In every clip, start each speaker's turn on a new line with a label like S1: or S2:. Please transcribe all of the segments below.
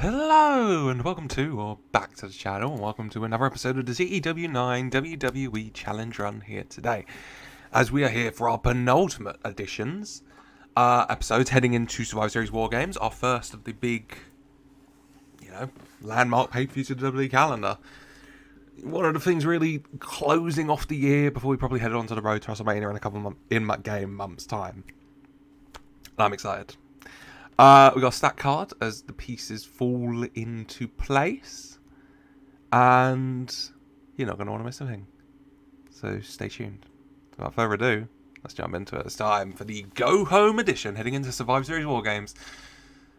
S1: Hello and welcome to, or back to the channel, and welcome to another episode of the TEW IX WWE Challenge Run here today. As we are here for our penultimate editions, episodes heading into Survivor Series War Games, our first of the big, landmark pay-per-views of the WWE calendar. One of the things really closing off the year before we probably headed on to the road to WrestleMania in a couple of months' time. And I'm excited. We got a stat card as the pieces fall into place, and you're not going to want to miss anything. So stay tuned. Without further ado, let's jump into it. It's time for the Go Home edition, heading into Survivor Series War Games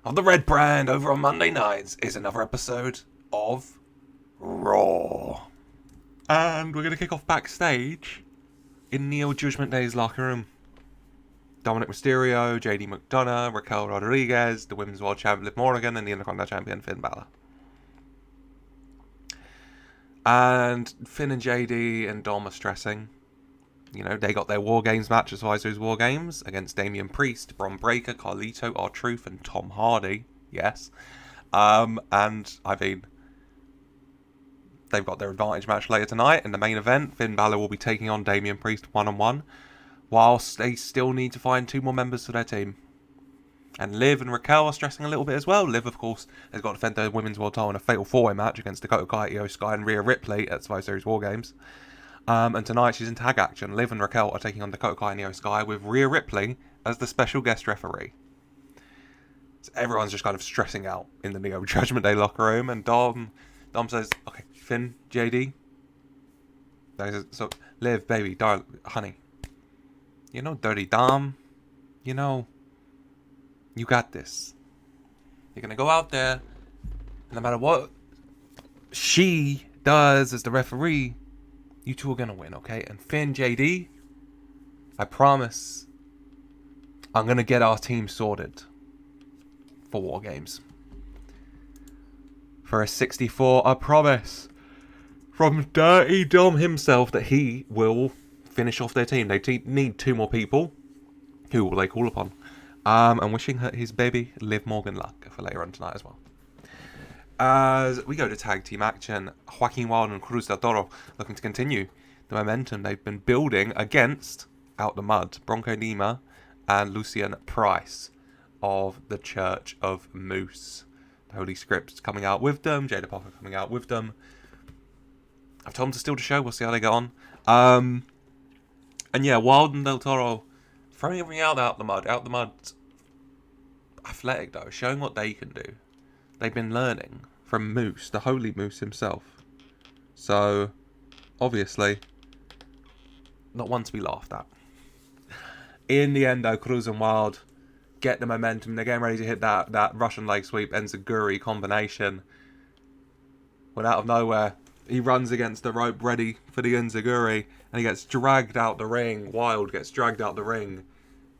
S1: of the Red Brand over on Monday nights. Is another episode of Raw, and we're going to kick off backstage in Neo Judgment Day's locker room. Dominic Mysterio, JD McDonough, Raquel Rodriguez, the Women's World Champion Liv Morgan, and the Intercontinental Champion Finn Balor. And Finn and JD and Dom are stressing. They got their War Games match at Survivor Series War Games against Damian Priest, Bron Breakker, Carlito, R-Truth, and Tom Hardy. Yes. And, they've got their advantage match later tonight. In the main event, Finn Balor will be taking on Damian Priest one-on-one, whilst they still need to find two more members to their team. And Liv and Raquel are stressing a little bit as well. Liv, of course, has got to defend their Women's World title in a fatal four-way match against Dakota Kai, Io Sky, and Rhea Ripley at Survivor Series War Games. And tonight she's in tag action. Liv and Raquel are taking on Dakota Kai and Io Sky, with Rhea Ripley as the special guest referee. So everyone's just kind of stressing out in the Neo Judgment Day locker room, and Dom says, "Okay, Finn, JD, so Liv, baby, darling, honey, Dirty Dom, you got this. You're going to go out there, and no matter what she does as the referee, you two are going to win, okay? And Finn, JD, I promise I'm going to get our team sorted for War Games. For a 64, I promise, from Dirty Dom himself, that he will finish off their team. They need two more people. Who will they call upon? And wishing his baby Liv Morgan luck for later on tonight as well. As we go to tag team action, Joaquin Wilde and Cruz del Toro looking to continue the momentum they've been building against Out the Mud, Bronco Nima and Lucian Price of the Church of Moose. The Holy Scripts coming out with them. Jada Parker coming out with them. I've told them to steal the show. We'll see how they get on. And yeah, Wilde and Del Toro throwing everything out the mud. Out the mud. Athletic though, showing what they can do. They've been learning from Moose, the Holy Moose himself. So, obviously, not one to be laughed at. In the end though, Cruz and Wilde get the momentum. They're getting ready to hit that Russian leg sweep enziguri combination. When out of nowhere, he runs against the rope ready for the enziguri, and he gets dragged out the ring. Wilde gets dragged out the ring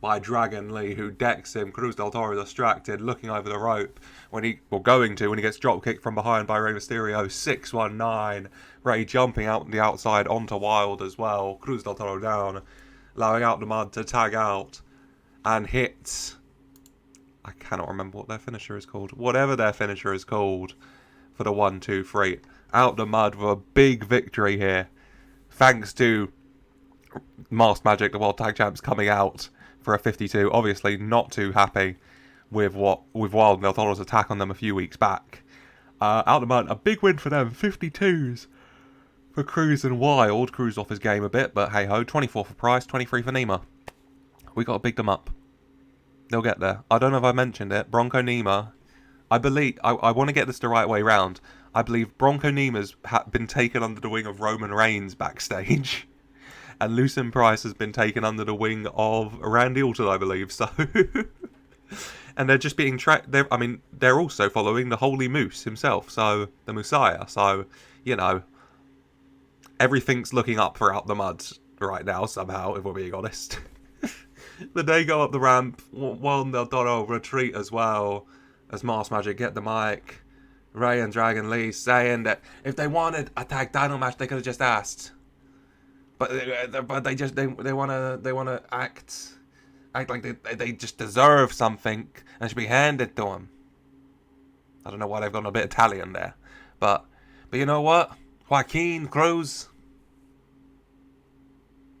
S1: by Dragon Lee, who decks him. Cruz del Toro is distracted, looking over the rope when he gets drop kicked from behind by Rey Mysterio. 619. Rey jumping out the outside onto Wilde as well. Cruz del Toro down, allowing Out the Mud to tag out and hit. I cannot remember what their finisher is called. Whatever their finisher is called for the 1, 2, 3. Out the Mud with a big victory here, thanks to Masked Magic, the World Tag Champs, coming out for a 52. Obviously not too happy with Wilde and Del Toro's attack on them a few weeks back. Out the Mud, a big win for them. 52s for Cruz and Wilde. Cruz off his game a bit, but hey ho. 24 for Price, 23 for Nima. We got to big them up. They'll get there. I don't know if I mentioned it. Bronco Nima, I believe, I want to get this the right way round. I believe Bronco Nima's been taken under the wing of Roman Reigns backstage. And Lucian Price has been taken under the wing of Randy Orton, I believe. So, and they're just being tracked. They're also following the Holy Moose himself. So, the Messiah. So, everything's looking up for Out the Mud right now, somehow, if we're being honest. But they go up the ramp. Wilde and Del Toro retreat as well, as Masked Magic get the mic. Rey and Dragon Lee saying that if they wanted a tag title match, they could have just asked. But they want to act like they just deserve something and should be handed to them. I don't know why they've gone a bit Italian there. But you know what? Joaquin, Cruz,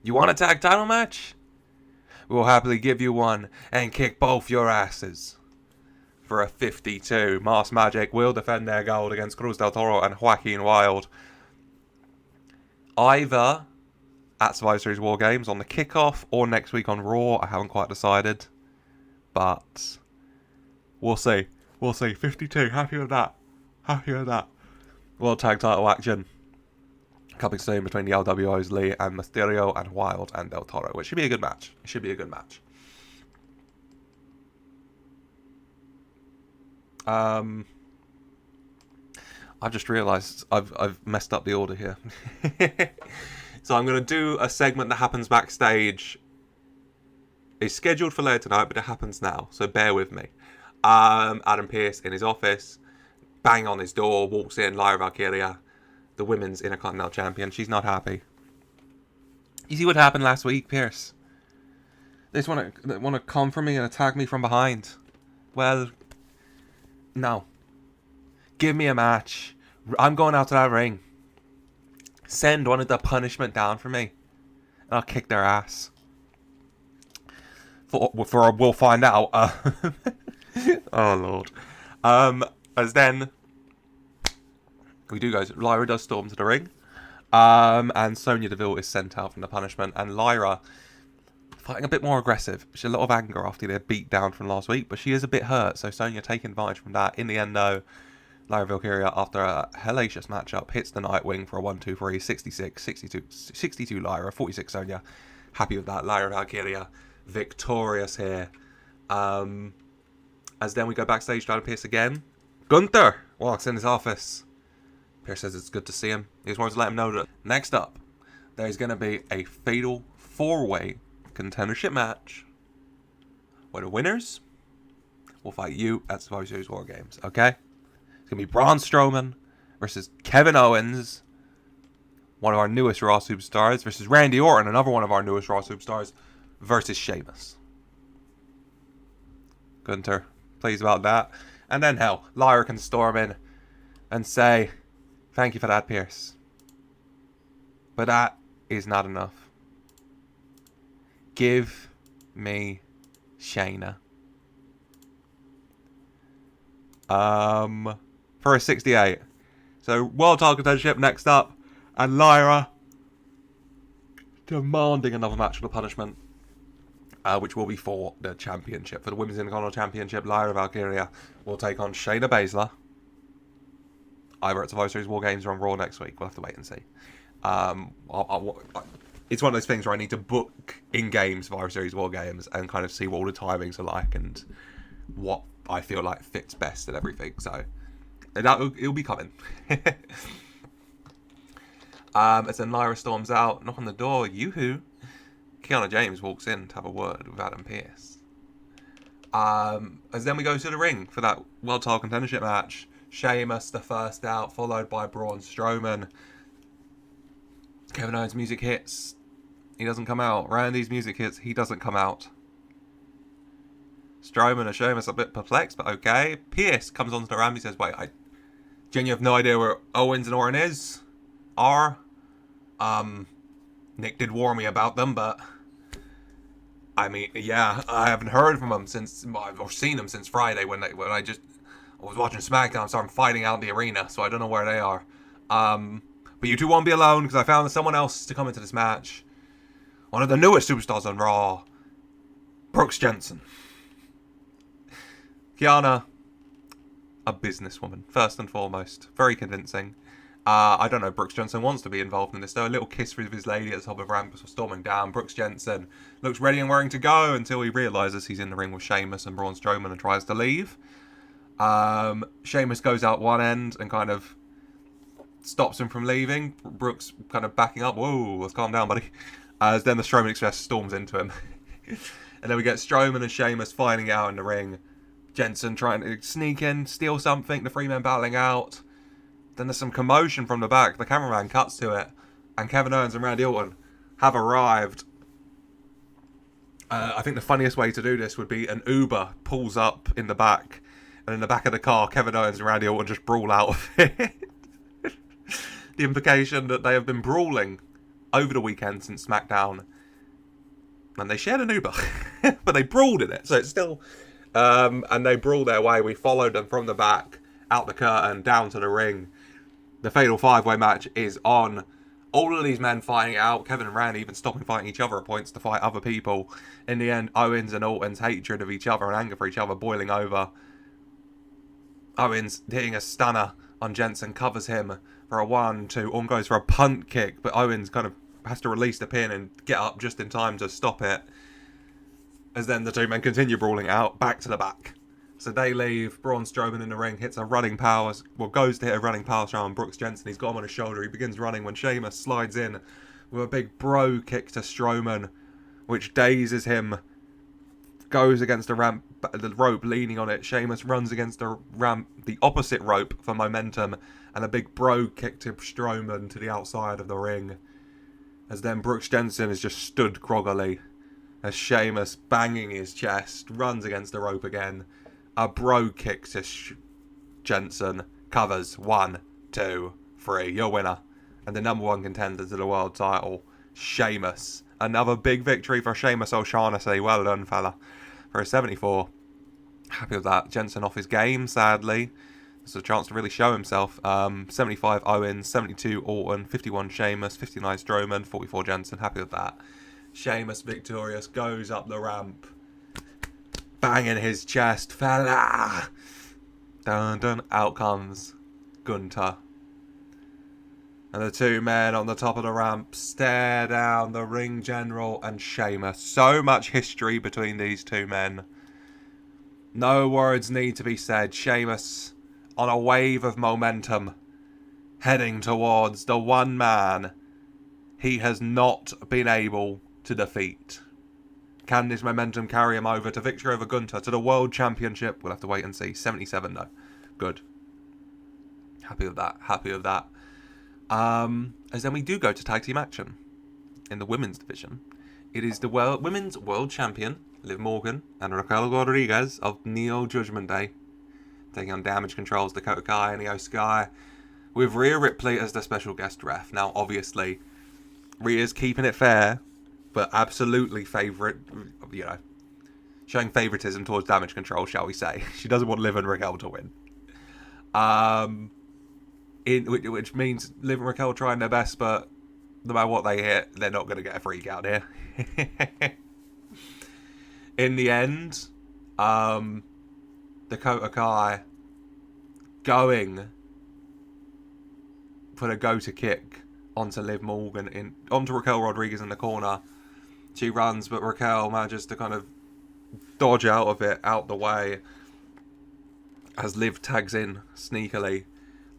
S1: you want a tag title match? We will happily give you one and kick both your asses. For a 52, Masked Magic will defend their gold against Cruz del Toro and Joaquin Wilde. Either at Survivor Series War Games on the kickoff or next week on Raw. I haven't quite decided. But we'll see. We'll see. 52. Happy with that. Happy with that. World Tag Title action coming soon between the LWOs, Lee and Mysterio, and Wilde and Del Toro, which should be a good match. It should be a good match. I've just realised I've messed up the order here. So I'm going to do a segment that happens backstage. It's scheduled for later tonight, but it happens now, so bear with me. Adam Pearce in his office, bang on his door, walks in, Lyra Valkyria, the women's Intercontinental champion. She's not happy. You see what happened last week, Pearce? They just want to come for me and attack me from behind. Well, no. Give me a match. I'm going out to that ring. Send one of the punishment down for me, and I'll kick their ass. We'll find out. Oh Lord. As then we do go. Lyra does storm to the ring, and Sonya Deville is sent out from the punishment, and Lyra fighting a bit more aggressive. She's a lot of anger after their beat down from last week, but she is a bit hurt. So Sonya taking advantage from that. In the end, though, Lyra Valkyria, after a hellacious matchup, hits the Nightwing for a 1-2-3, 66, 62 Lyra, 46 Sonya. Happy with that. Lyra Valkyria victorious here. As then we go backstage to Adam Pearce again. Gunther walks in his office. Pearce says it's good to see him. He just wants to let him know that next up, there's going to be a fatal 4-way contendership match where the winners will fight you at Survivor Series War Games, okay? It's going to be Braun Strowman versus Kevin Owens, one of our newest Raw superstars, versus Randy Orton, another one of our newest Raw superstars, versus Sheamus. Gunther, pleased about that. And then, hell, Lyra can storm in and say, thank you for that, Pearce. But that is not enough. Give me Shayna. For a 68. So, World Title Contendership next up. And Lyra demanding another match for the punishment. Which will be for the championship. For the Women's Intercontinental Championship, Lyra Valkyria will take on Shayna Baszler. Either at Survivor Series War Games or on Raw next week. We'll have to wait and see. It's one of those things where I need to book in-game Survivor Series War Games and kind of see what all the timings are like and what I feel like fits best and everything. So, it'll be coming. As then Lyra storms out, knock on the door, yoo-hoo. Kiana James walks in to have a word with Adam Pearce. As then we go to the ring for that World Title Contendership match. Sheamus, the first out, followed by Braun Strowman. Kevin Owens' music hits. He doesn't come out. Randy's music hits. He doesn't come out. Strowman and Sheamus a bit perplexed, but okay. Pearce comes onto the ramp. He says, wait, I genuinely have no idea where Owens and Orton are. Nick did warn me about them, but I mean, yeah, I haven't heard from them since, or seen them since Friday when I was watching SmackDown and saw them fighting out in the arena, so I don't know where they are. But you two won't be alone, because I found someone else to come into this match. One of the newest superstars on Raw, Brooks Jensen. Kiana, a businesswoman, first and foremost. Very convincing. I don't know if Brooks Jensen wants to be involved in this, though. A little kiss with his lady at the top of the ramp before storming down. Brooks Jensen looks ready and raring to go until he realises he's in the ring with Sheamus and Braun Strowman and tries to leave. Sheamus goes out one end and kind of stops him from leaving. Brooks kind of backing up. Whoa, let's calm down, buddy. As then the Strowman Express storms into him. And then we get Strowman and Sheamus fighting out in the ring. Jensen trying to sneak in, steal something. The three men battling out. Then there's some commotion from the back. The cameraman cuts to it. And Kevin Owens and Randy Orton have arrived. I think the funniest way to do this would be an Uber pulls up in the back. And in the back of the car, Kevin Owens and Randy Orton just brawl out of it. The implication that they have been brawling over the weekend since SmackDown. And they shared an Uber. But they brawled in it. So it's still... and they brawl their way. We followed them from the back, out the curtain, down to the ring. The Fatal 5-Way match is on. All of these men fighting out. Kevin and Randy even stopping fighting each other at points to fight other people. In the end, Owens and Orton's hatred of each other and anger for each other boiling over. Owens hitting a stunner on Jensen, covers him for a 1-2. Orton goes for a punt kick, but Owens kind of has to release the pin and get up just in time to stop it. As then the two men continue brawling out, back to the back. So they leave. Braun Strowman in the ring hits a running power, goes to hit a running power shot on Brooks Jensen. He's got him on his shoulder. He begins running when Sheamus slides in with a big bro kick to Strowman, which dazes him. Goes against the rope, leaning on it. Sheamus runs against the ramp, the opposite rope for momentum, and a big bro kick to Strowman to the outside of the ring. As then Brooks Jensen is just stood groggily. As Sheamus, banging his chest, runs against the rope again. A bro kick to Jensen. Covers. 1, 2, 3. Your winner. And the number 1 contender to the world title, Sheamus. Another big victory for Sheamus O'Shaughnessy. Well done, fella. For a 74. Happy with that. Jensen off his game, sadly. This is a chance to really show himself. 75 Owens, 72 Orton, 51 Sheamus, 59 Strowman, 44 Jensen. Happy with that. Sheamus victorious, goes up the ramp, banging his chest, fella. Dun dun, out comes Gunther. And the two men on the top of the ramp stare down the ring general and Sheamus. So much history between these two men. No words need to be said. Sheamus on a wave of momentum, heading towards the one man he has not been able to defeat. Can this momentum carry him over to victory over Gunther, to the World Championship? We'll have to wait and see. 77 though. Good. Happy with that. Happy with that. As then we do go to tag team action in the women's division. It is the women's world champion, Liv Morgan, and Raquel Rodriguez of Neo Judgment Day, taking on Damage Control's Dakota Kai and Io Sky, with Rhea Ripley as the special guest ref. Now, obviously, Rhea's keeping it fair, but absolutely showing favoritism towards Damage Control, shall we say. She doesn't want Liv and Raquel to win. Which means Liv and Raquel trying their best, but no matter what they hit, they're not going to get a freak out here. In the end, Dakota Kai going for the go-to kick onto Liv Morgan, onto Raquel Rodriguez in the corner. She runs, but Raquel manages to kind of dodge out of it, out the way, as Liv tags in sneakily.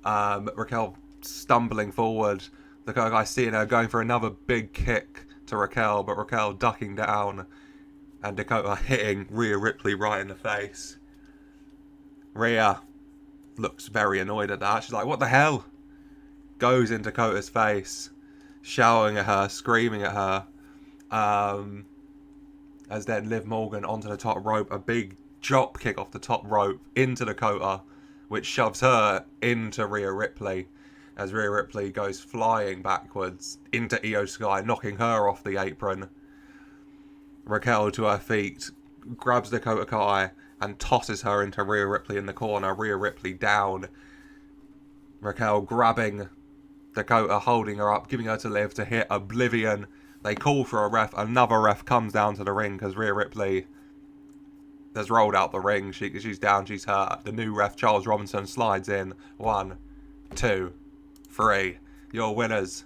S1: Raquel stumbling forward. The guy seeing her going for another big kick to Raquel, but Raquel ducking down, and Dakota hitting Rhea Ripley right in the face. Rhea looks very annoyed at that. She's like, what the hell? Goes in Dakota's face, shouting at her, screaming at her. As then Liv Morgan onto the top rope, a big drop kick off the top rope into Dakota, which shoves her into Rhea Ripley, as Rhea Ripley goes flying backwards into Io Sky, knocking her off the apron. Raquel to her feet, grabs Dakota Kai and tosses her into Rhea Ripley in the corner. Rhea Ripley down. Raquel grabbing Dakota, holding her up, giving her to Liv to hit Oblivion. They call for a ref. Another ref comes down to the ring because Rhea Ripley has rolled out the ring. She's down, she's hurt. The new ref, Charles Robinson, slides in. 1, 2, 3. Your winners,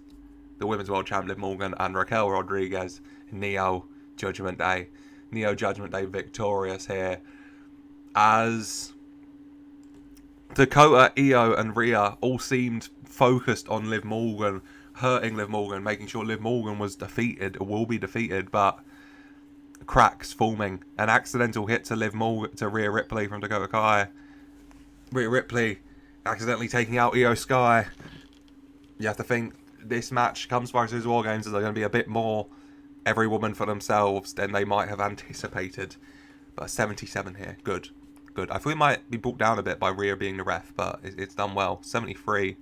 S1: the Women's World Champ Liv Morgan and Raquel Rodriguez, Neo Judgment Day. Neo Judgment Day victorious here, as Dakota, Io and Rhea all seemed focused on Liv Morgan, hurting Liv Morgan, making sure Liv Morgan was defeated, or will be defeated, but cracks forming. An accidental hit to Rhea Ripley from Dakota Kai. Rhea Ripley accidentally taking out Io Sky. You have to think this match comes by these War Games, is going to be a bit more every woman for themselves than they might have anticipated. But 77 here. Good. Good. I thought it might be brought down a bit by Rhea being the ref, but it's done well. 73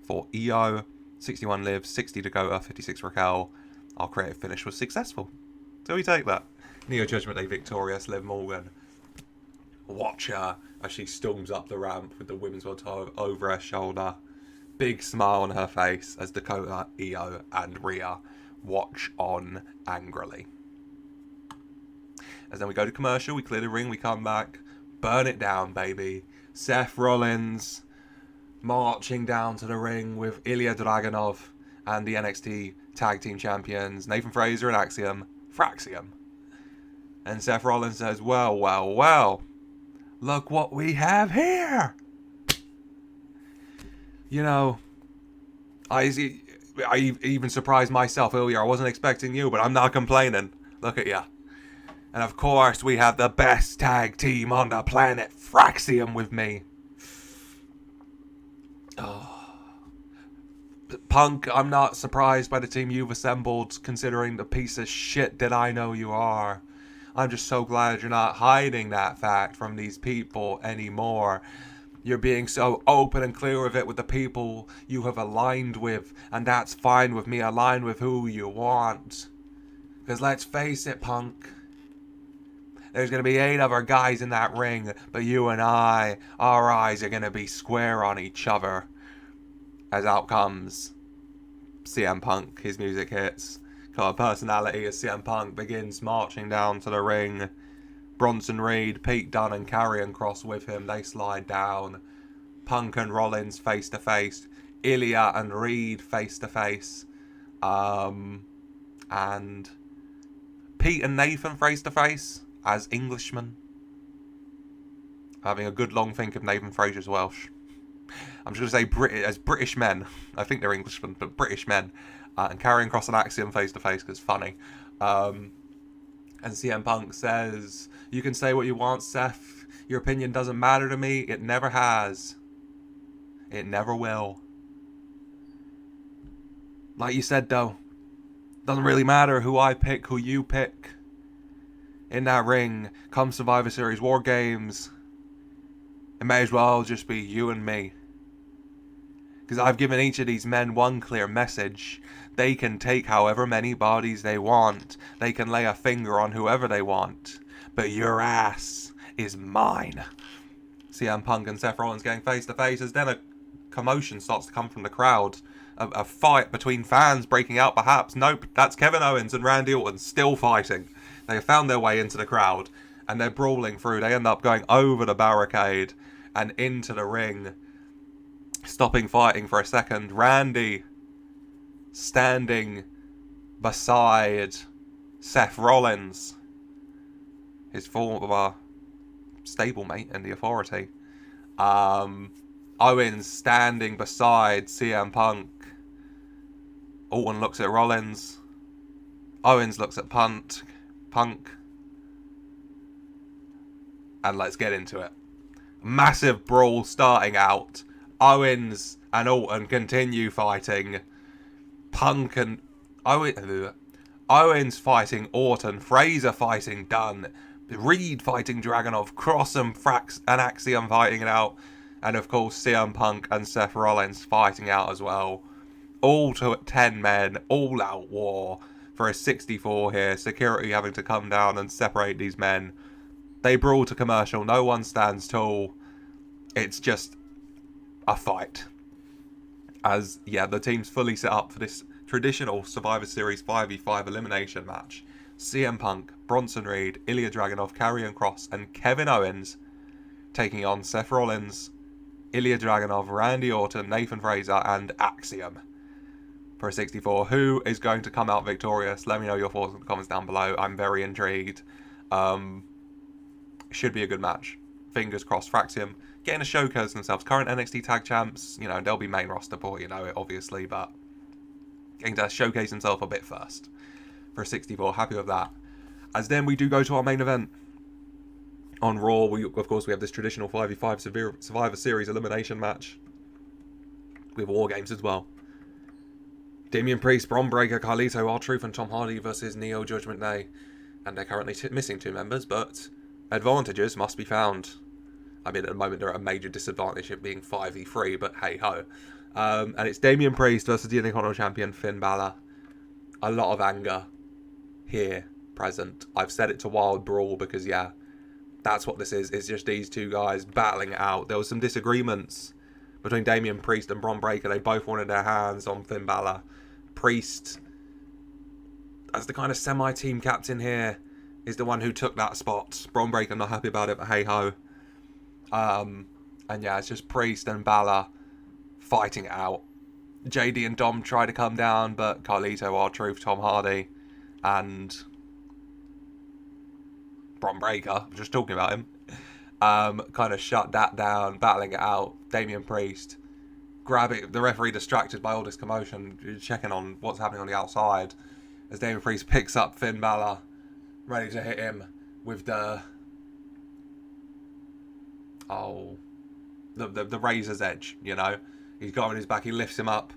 S1: for Io, 61 Liv, 60 Dakota, 56 Raquel. Our creative finish was successful. So we take that. Neo Judgment Day victorious. Liv Morgan. Watch her as she storms up the ramp with the women's world title over her shoulder. Big smile on her face as Dakota, Io, and Rhea watch on angrily. As then we go to commercial, we clear the ring, we come back. Burn it down, baby. Seth Rollins marching down to the ring with Ilja Dragunov and the NXT Tag Team Champions, Nathan Frazer and Fraxium. And Seth Rollins says, well, well, well, look what we have here. You know, I even surprised myself earlier. I wasn't expecting you, but I'm not complaining. Look at ya. And of course, we have the best tag team on the planet, Fraxium, with me. Oh. Punk, I'm not surprised by the team you've assembled, considering the piece of shit that I know you are. I'm just so glad you're not hiding that fact from these people anymore. You're being so open and clear with it with the people you have aligned with, and that's fine with me. Align with who you want. Because let's face it, Punk. There's going to be 8 other guys in that ring, but you and I, our eyes are going to be square on each other. As out comes CM Punk, his music hits. Got a personality as CM Punk begins marching down to the ring. Bronson Reed, Pete Dunne and Karrion Kross with him. They slide down. Punk and Rollins face to face. Ilja and Reed face to face. And Pete and Nathan face to face as Englishmen. Having a good long think of Nathan Frazier's Welsh. I'm just going to say as British men. I think they're Englishmen, but British men. And Karrion Kross and Axiom face to face because funny. And CM Punk says, you can say what you want, Seth. Your opinion doesn't matter to me. It never has. It never will. Like you said, though, doesn't really matter who I pick, who you pick. In that ring, come Survivor Series, War Games, it may as well just be you and me. Because I've given each of these men one clear message. They can take however many bodies they want. They can lay a finger on whoever they want. But your ass is mine. CM Punk and Seth Rollins getting face to face as then a commotion starts to come from the crowd. A fight between fans breaking out perhaps. Nope, that's Kevin Owens and Randy Orton still fighting. They have found their way into the crowd and they're brawling through. They end up going over the barricade and into the ring. Stopping fighting for a second. Randy standing beside Seth Rollins, his former stablemate in the Authority. Owens standing beside CM Punk. Orton looks at Rollins. Owens looks at Punk. And let's get into it. Massive brawl starting out. Owens and Orton continue fighting. Punk and Owens fighting Orton. Frazer fighting Dunne. Reed fighting Dragunov. Kross and Frax and Axiom fighting it out. And of course CM Punk and Seth Rollins fighting out as well. All to 10 men. All out war for a 64 here. Security having to come down and separate these men. They brawl to commercial. No one stands tall. It's just a fight. As, yeah, the team's fully set up for this traditional Survivor Series 5v5 elimination match. CM Punk, Bronson Reed, Ilja Dragunov, Karrion Kross, and Kevin Owens taking on Seth Rollins, Ilja Dragunov, Randy Orton, Nathan Frazer, and Axiom for a 64. Who is going to come out victorious? Let me know your thoughts in the comments down below. I'm very intrigued. Should be a good match. Fingers crossed. Fraxium getting to showcase themselves. Current NXT Tag Champs, you know, they'll be main roster before you know it, obviously, but getting to showcase himself a bit first for a 64. Happy with that. As then we do go to our main event on Raw. Of course, we have this traditional 5v5 Survivor Series elimination match with War Games as well. Damian Priest, Bron Breakker, Carlito, R-Truth, and Tom Hardy versus Neo Judgment Day. And they're currently missing 2 members, but advantages must be found. I mean, at the moment, they're at a major disadvantage of being 5v3, but hey-ho. And it's Damian Priest versus the Intercontinental Champion, Finn Balor. A lot of anger here present. I've said it to Wild Brawl because, yeah, that's what this is. It's just these two guys battling it out. There was some disagreements between Damian Priest and Bron Breakker. They both wanted their hands on Finn Balor. Priest, as the kind of semi-team captain here, is the one who took that spot. Bron Breakker not happy about it, but hey-ho. And yeah, it's just Priest and Balor fighting it out. JD and Dom try to come down, but Carlito, R-Truth, Tom Hardy, and Bron Breakker, I'm just talking about him, kind of shut that down, battling it out. Damian Priest grabbing the referee, distracted by all this commotion, checking on what's happening on the outside, as Damian Priest picks up Finn Balor, ready to hit him with the razor's edge, you know. He's got him on his back, he lifts him up.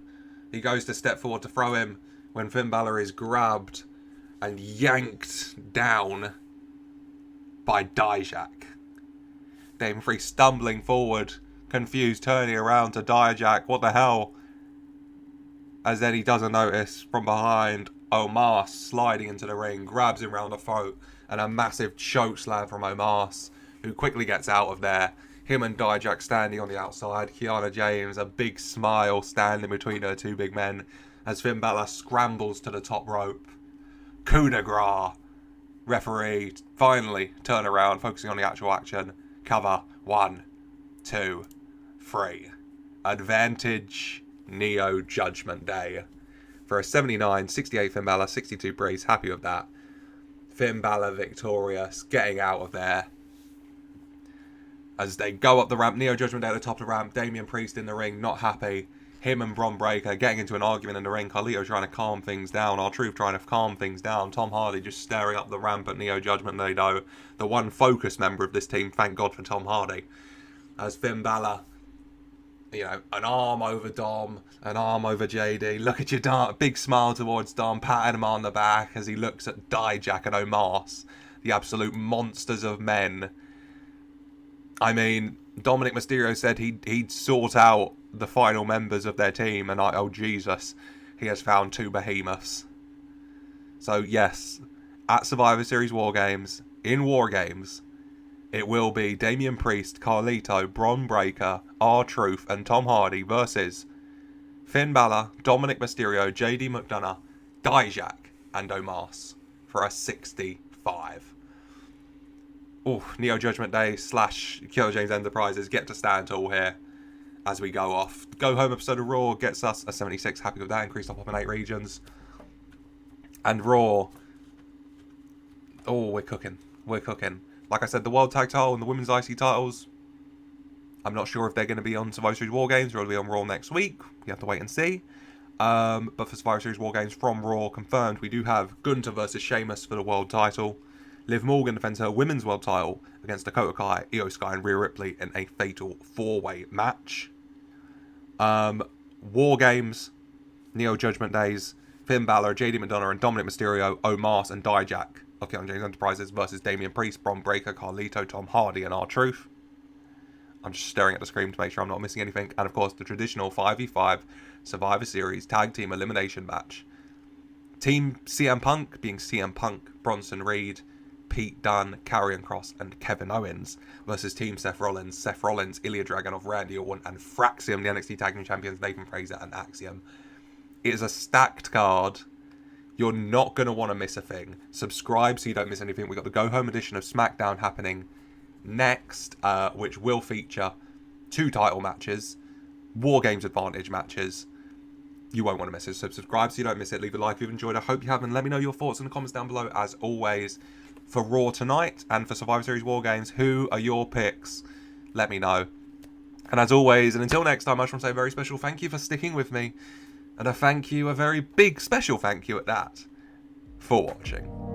S1: He goes to step forward to throw him when Finn Balor is grabbed and yanked down by Dijak. Damian Priest stumbling forward, confused, turning around to Dijak. What the hell? As then he doesn't notice from behind, Omos sliding into the ring, grabs him round the throat, and a massive choke slam from Omos, who quickly gets out of there. Him and Dijak standing on the outside. Kiana James, a big smile standing between her two big men as Finn Balor scrambles to the top rope. Coup de grace. Referee finally turn around, focusing on the actual action. Cover. 1, 2, 3. Advantage Neo Judgment Day. For a 79, 68 Finn Balor, 62 Priest. Happy with that. Finn Balor victorious, getting out of there. As they go up the ramp, Neo Judgment Day at the top of the ramp, Damian Priest in the ring, not happy. Him and Bron Breakker getting into an argument in the ring. Carlito trying to calm things down. R-Truth trying to calm things down. Tom Hardy just staring up the ramp at Neo Judgment Day, though. The one focused member of this team, thank God for Tom Hardy. As Finn Balor, you know, an arm over Dom, an arm over JD. Look at your Dom, big smile towards Dom, patting him on the back as he looks at Dijak and Omos, the absolute monsters of men. I mean, Dominic Mysterio said he'd sort out the final members of their team, and oh Jesus, he has found two behemoths. So yes, at Survivor Series War Games, in War Games, it will be Damian Priest, Carlito, Bron Breakker, R-Truth, and Tom Hardy versus Finn Balor, Dominic Mysterio, JD McDonough, Dijak, and Omos for a 65. Neo Judgment Day / Killer James Enterprises get to stand tall here as we go off. Go home episode of Raw gets us a 76. Happy with that. Increased up in 8 regions. And Raw. We're cooking. We're cooking. Like I said, the World Tag Title and the Women's IC titles, I'm not sure if they're going to be on Survivor Series War Games or will be on Raw next week. You have to wait and see. But for Survivor Series War Games from Raw, confirmed, we do have Gunther versus Sheamus for the World Title. Liv Morgan defends her Women's World Title against Dakota Kai, Io Sky, and Rhea Ripley in a fatal 4-way match. War Games, Neo Judgment Days, Finn Balor, JD McDonough, and Dominic Mysterio, Omos, and Dijak of Killer James Enterprises versus Damian Priest, Bron Breakker, Carlito, Tom Hardy, and R-Truth. I'm just staring at the screen to make sure I'm not missing anything. And of course, the traditional 5v5 Survivor Series Tag Team Elimination match. Team CM Punk being CM Punk, Bronson Reed, Pete Dunne, Karrion Kross, and Kevin Owens versus Team Seth Rollins, Ilja Dragunov, Randy Orton, and Fraxium, the NXT Tag Team Champions, Nathan Fraser and Axiom. It is a stacked card. You're not going to want to miss a thing. Subscribe so you don't miss anything. We've got the Go Home edition of SmackDown happening next, which will feature 2 title matches, War Games Advantage matches. You won't want to miss it. So subscribe so you don't miss it. Leave a like if you've enjoyed. I hope you have, and let me know your thoughts in the comments down below. As always, for Raw tonight and for Survivor Series War Games, who are your picks? Let me know. And as always, and until next time, I just want to say a very special thank you for sticking with me. And a very big special thank you at that, for watching.